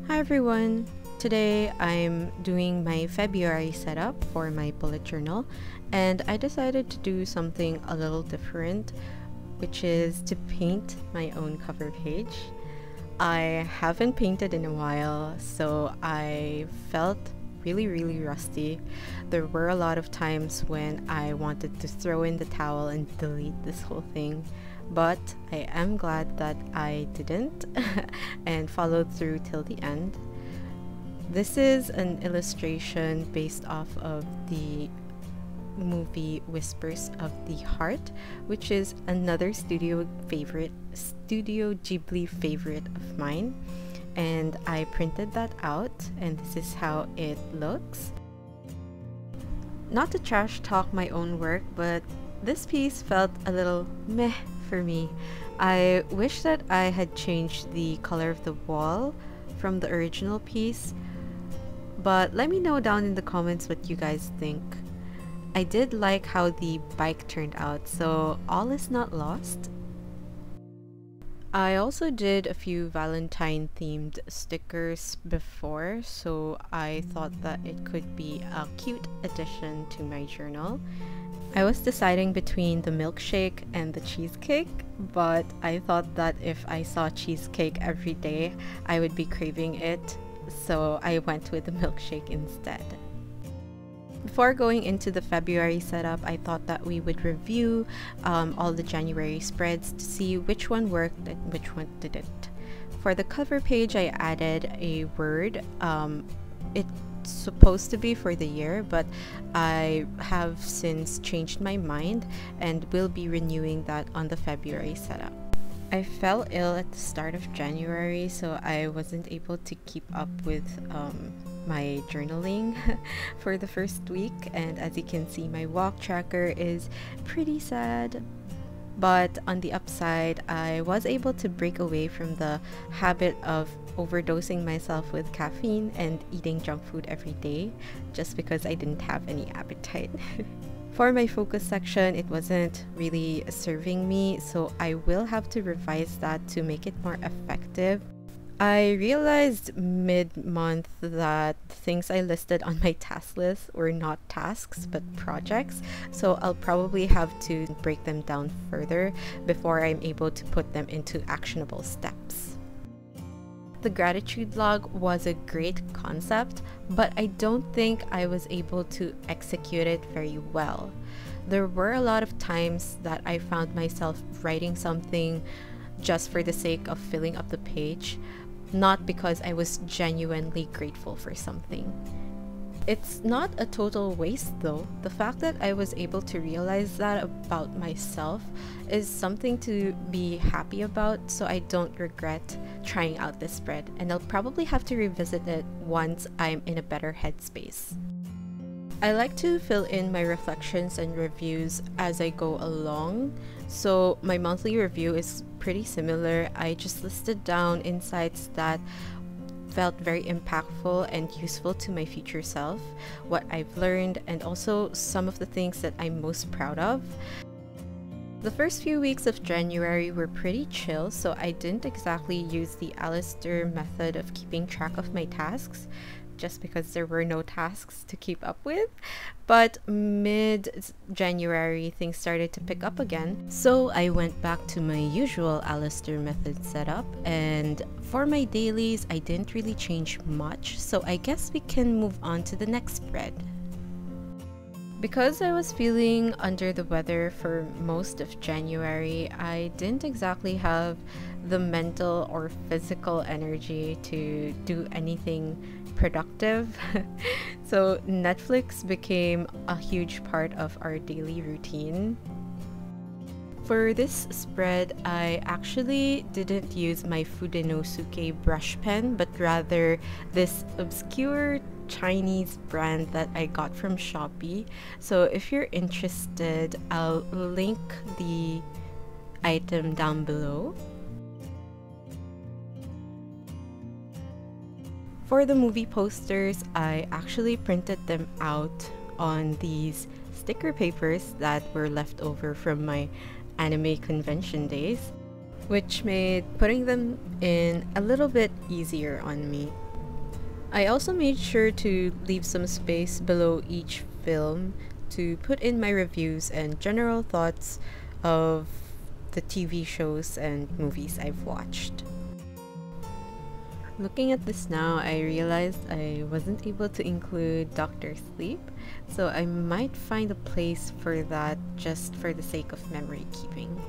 Hi everyone! Today I'm doing my February setup for my bullet journal, and I decided to do something a little different, which is to paint my own cover page. I haven't painted in a while, so I felt really rusty. There were a lot of times when I wanted to throw in the towel and delete this whole thing, but I am glad that I didn't and followed through till the end. This is an illustration based off of the movie Whispers of the Heart, which is another Studio Ghibli favorite of mine, and I printed that out, and this is how it looks. Not to trash talk my own work, but this piece felt a little meh for me. I wish that I had changed the color of the wall from the original piece, but let me know down in the comments what you guys think. I did like how the bike turned out, so all is not lost. I also did a few Valentine themed stickers before, so I thought that it could be a cute addition to my journal. I was deciding between the milkshake and the cheesecake, but I thought that if I saw cheesecake every day, I would be craving it, so I went with the milkshake instead. Before going into the February setup, I thought that we would review all the January spreads to see which one worked and which one didn't. For the cover page, I added a word. It's supposed to be for the year, but I have since changed my mind and will be renewing that on the February setup. I fell ill at the start of January, so I wasn't able to keep up with my journaling for the first week, and as you can see, my walk tracker is pretty sad. But on the upside, I was able to break away from the habit of overdosing myself with caffeine and eating junk food every day just because I didn't have any appetite. For my focus section, it wasn't really serving me, so I will have to revise that to make it more effective. I realized mid-month that things I listed on my task list were not tasks but projects, so I'll probably have to break them down further before I'm able to put them into actionable steps. The gratitude log was a great concept, but I don't think I was able to execute it very well. There were a lot of times that I found myself writing something just for the sake of filling up the page, not because I was genuinely grateful for something. It's not a total waste though. The fact that I was able to realize that about myself is something to be happy about, so I don't regret trying out this spread, and I'll probably have to revisit it once I'm in a better headspace. I like to fill in my reflections and reviews as I go along, so my monthly review is pretty similar. I just listed down insights that felt very impactful and useful to my future self, what I've learned, and also some of the things that I'm most proud of. The first few weeks of January were pretty chill, so I didn't exactly use the Alistair method of keeping track of my tasks, just because there were no tasks to keep up with. But mid-January, things started to pick up again, so I went back to my usual Alistair method setup, and for my dailies, I didn't really change much, so I guess we can move on to the next spread. Because I was feeling under the weather for most of January, I didn't exactly have the mental or physical energy to do anything productive. So Netflix became a huge part of our daily routine. For this spread, I actually didn't use my Fudenosuke brush pen, but rather this obscure Chinese brand that I got from Shopee. So if you're interested, I'll link the item down below. For the movie posters, I actually printed them out on these sticker papers that were left over from my anime convention days, which made putting them in a little bit easier on me. I also made sure to leave some space below each film to put in my reviews and general thoughts of the TV shows and movies I've watched. Looking at this now, I realized I wasn't able to include Dr. Sleep, so I might find a place for that just for the sake of memory keeping.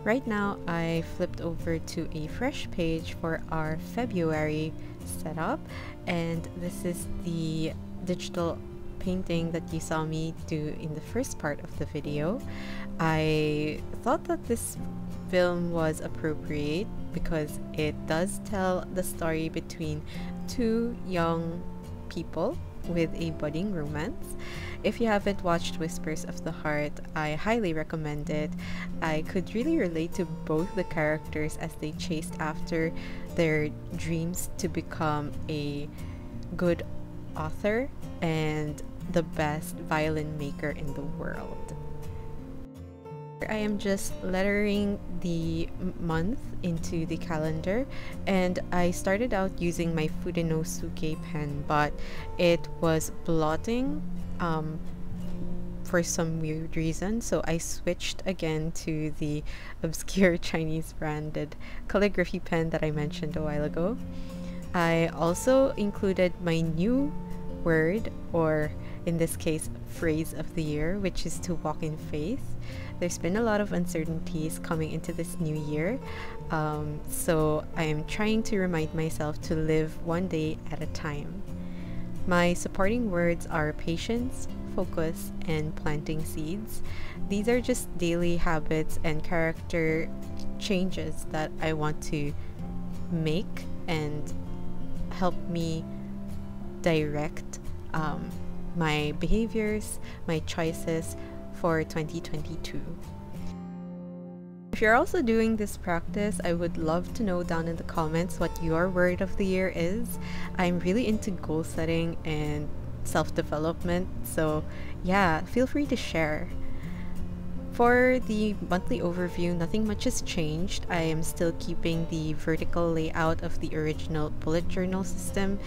Right now, I flipped over to a fresh page for our February setup, and this is the digital painting that you saw me do in the first part of the video. I thought that this film was appropriate because it does tell the story between two young people with a budding romance. If you haven't watched Whispers of the Heart, I highly recommend it. I could really relate to both the characters as they chased after their dreams to become a good author and the best violin maker in the world. I am just lettering the month into the calendar, and I started out using my Fudenosuke pen, but it was blotting for some weird reason, so I switched again to the obscure Chinese branded calligraphy pen that I mentioned a while ago. I also included my new word, or in this case phrase of the year, which is to walk in faith. There's been a lot of uncertainties coming into this new year, so I'm trying to remind myself to live one day at a time. My supporting words are patience, focus, and planting seeds. These are just daily habits and character changes that I want to make and help me direct my behaviors, my choices for 2022. If you're also doing this practice, I would love to know down in the comments what your word of the year is. I'm really into goal setting and self-development, so yeah, feel free to share. For the monthly overview, nothing much has changed. I am still keeping the vertical layout of the original bullet journal system.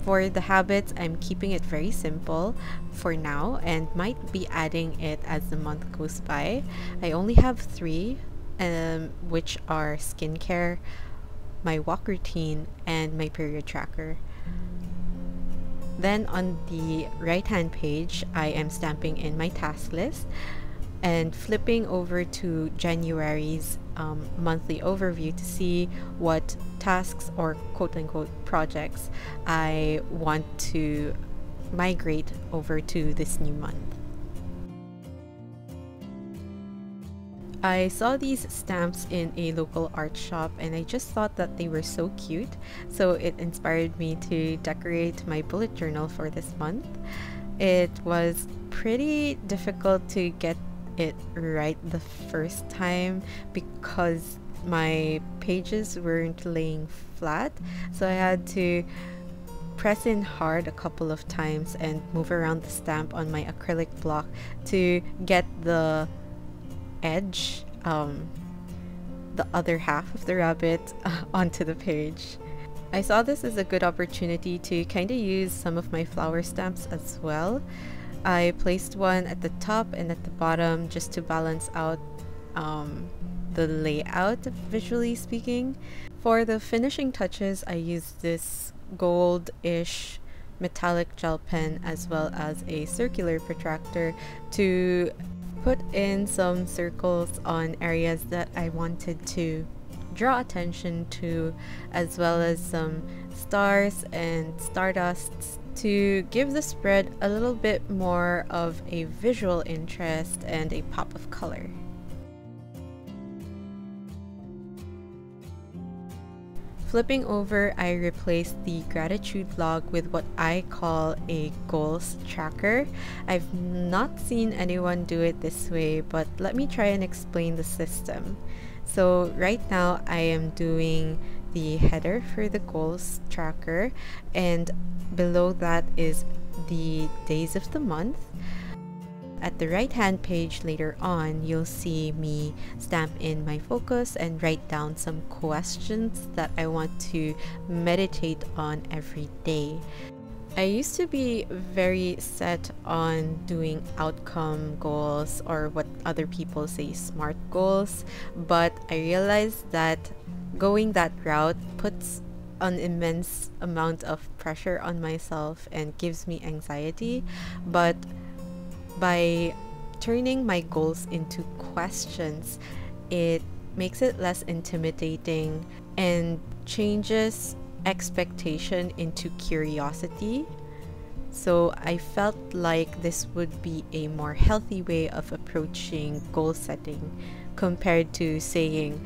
For the habits, I'm keeping it very simple for now and might be adding it as the month goes by. I only have 3, which are skincare, my walk routine, and my period tracker. Then on the right-hand page, I am stamping in my task list and flipping over to January's monthly overview to see what tasks or quote-unquote projects I want to migrate over to this new month. I saw these stamps in a local art shop and I just thought that they were so cute, so it inspired me to decorate my bullet journal for this month. It was pretty difficult to get it right the first time because my pages weren't laying flat, so I had to press in hard a couple of times and move around the stamp on my acrylic block to get the edge, the other half of the rabbit onto the page. I saw this as a good opportunity to kind of use some of my flower stamps as well. I placed one at the top and at the bottom just to balance out the layout, visually speaking. For the finishing touches, I used this gold-ish metallic gel pen as well as a circular protractor to put in some circles on areas that I wanted to draw attention to, as well as some stars and stardusts to give the spread a little bit more of a visual interest and a pop of color. Flipping over, I replaced the gratitude log with what I call a goals tracker. I've not seen anyone do it this way, but let me try and explain the system. So right now I am doing the header for the goals tracker, and below that is the days of the month. At the right hand page later on, you'll see me stamp in my focus and write down some questions that I want to meditate on every day. I used to be very set on doing outcome goals, or what other people say SMART goals, but I realized that going that route puts an immense amount of pressure on myself and gives me anxiety. But by turning my goals into questions, it makes it less intimidating and changes expectation into curiosity. So I felt like this would be a more healthy way of approaching goal setting compared to saying,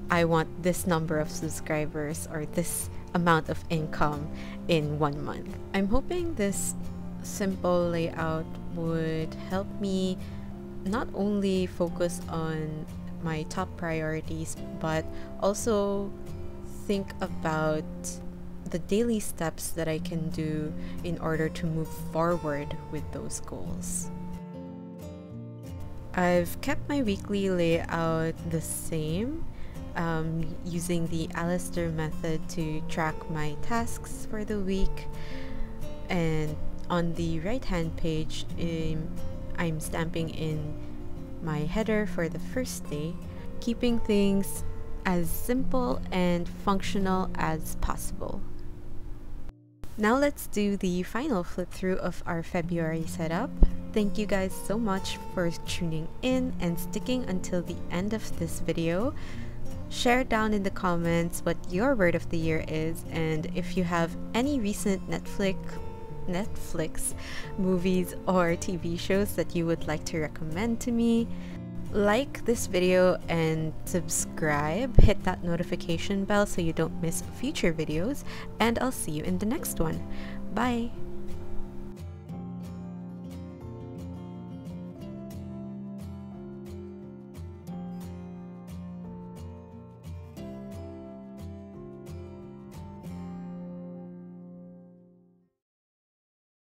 I want this number of subscribers or this amount of income in 1 month. I'm hoping this simple layout would help me not only focus on my top priorities, but also think about the daily steps that I can do in order to move forward with those goals. I've kept my weekly layout the same, using the Alistair method to track my tasks for the week. And on the right hand page, I'm stamping in my header for the first day, keeping things as simple and functional as possible. Now let's do the final flip through of our February setup. Thank you guys so much for tuning in and sticking until the end of this video. Share down in the comments what your word of the year is, and if you have any recent Netflix movies or TV shows that you would like to recommend to me. Like this video and subscribe, hit that notification bell so you don't miss future videos, and I'll see you in the next one. Bye!